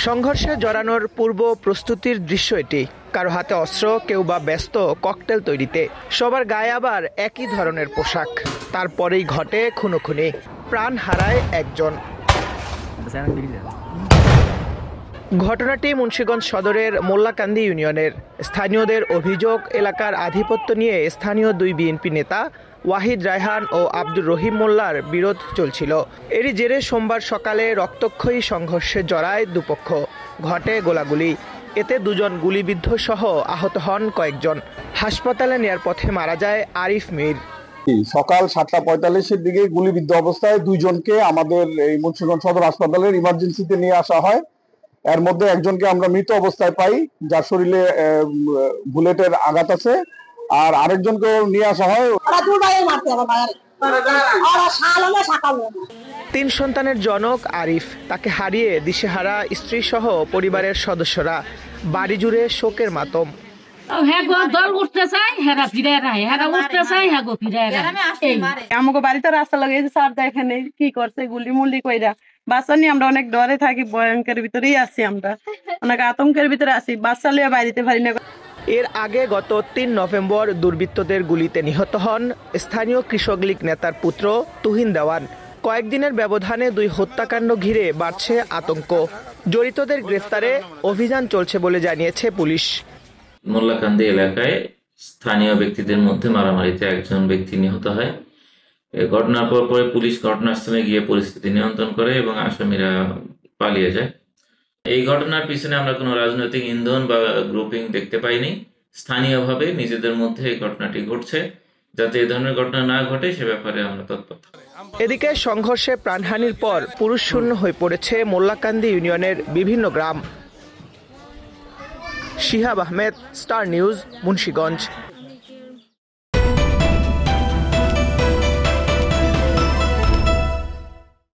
সংঘর্ষে জড়ানোর পূর্ব প্রস্তুতির দৃশ্য এটি। কারো হাতে অস্ত্র, কেউ বা ব্যস্ত ককটেল তৈরিতে। সবার গায়ে আবার একই ধরনের পোশাক। তারপরেই ঘটে খুনোখুনি, প্রাণ হারায় একজন। ঘটনাটি মুন্সিগঞ্জ সদরের মোল্লাকান্দি ইউনিয়নের। স্থানীয়দের অভিযোগ, এলাকার আধিপত্য নিয়ে স্থানীয় দুই বিএনপি নেতা ওয়াহিদ রায়হান ও আব্দুর রহিম মোল্লার বিরোধ চলছিল। এরই জেরে সোমবার সকালে রক্তক্ষয়ী সংঘর্ষে জড়ায় দুপক্ষ। ঘটে গোলাগুলি। এতে দুজন গুলিবিদ্ধ সহ আহত হন কয়েকজন। হাসপাতালে নেয়ার পথে মারা যায় আরিফ মীর। সকাল 7:45-এর দিকে গুলিবিদ্ধ অবস্থায় দুইজনকে আমাদের এই মুন্সিগঞ্জ সদর হাসপাতালের ইমার্জেন্সিতে নিয়ে আসা হয়। এর মধ্যে একজনকে আমরা মৃত অবস্থায় পাই, যার শরীরে বুলেটের আঘাত আছে, আর আরেকজনকে নিয়ে আসা হয়। 3 সন্তানের জনক আরিফ। তাকে হারিয়ে দিশেহারা স্ত্রী সহ পরিবারের সদস্যরা। বাড়ি জুড়ে শোকের মাতম। আমাকে বাড়িতে রাস্তা লাগিয়েছে, স্যার দেখেন কি করছে, গুলি মুলি কইরা। বাচ্চা নিয়ে আমরা অনেক ডরে থাকি, ভয়ঙ্কর ভিতরেই আছি, আমরা অনেক আতঙ্কের ভিতরে আছি, বাচ্চা লিয়ে বাড়িতে পারি না। এর আগে গত 3 নভেম্বর দুর্বৃত্তদের গুলিতে নিহত হন স্থানীয় কৃষক লীগ নেতার পুত্র তুহিন দেওয়ান। কয়েকদিনের ব্যবধানে 2 হত্যাকাণ্ড ঘিরে বাড়ছে আতঙ্ক। জড়িতদের গ্রেফতারে অভিযান চলছে বলে জানিয়েছে পুলিশ। মোল্লাকান্দি এলাকায় স্থানীয় ব্যক্তিদের মধ্যে মারামারিতে একজন ব্যক্তি নিহত হয়। ঘটনার পরে পুলিশ ঘটনাস্থলে গিয়ে পরিস্থিতি নিয়ন্ত্রণ করে এবং আসামিরা পালিয়ে যায়। এই ঘটনার পিছনে আমরা কোনো রাজনৈতিক ইন্ধন বা গ্রুপিং দেখতে পাইনি। স্থানীয়ভাবে নিজেদের মধ্যে এই ঘটনাটি ঘটছে, যাতে এই ধরনের ঘটনা না ঘটে সে ব্যাপারে আমরা তৎপর। এদিকে সংঘর্ষে প্রাণহানির পর পুরুষশূন্য হয়ে পড়েছে মোল্লাকান্দি ইউনিয়নের বিভিন্ন গ্রাম। Shihab Ahmed, Star News, Munshiganj.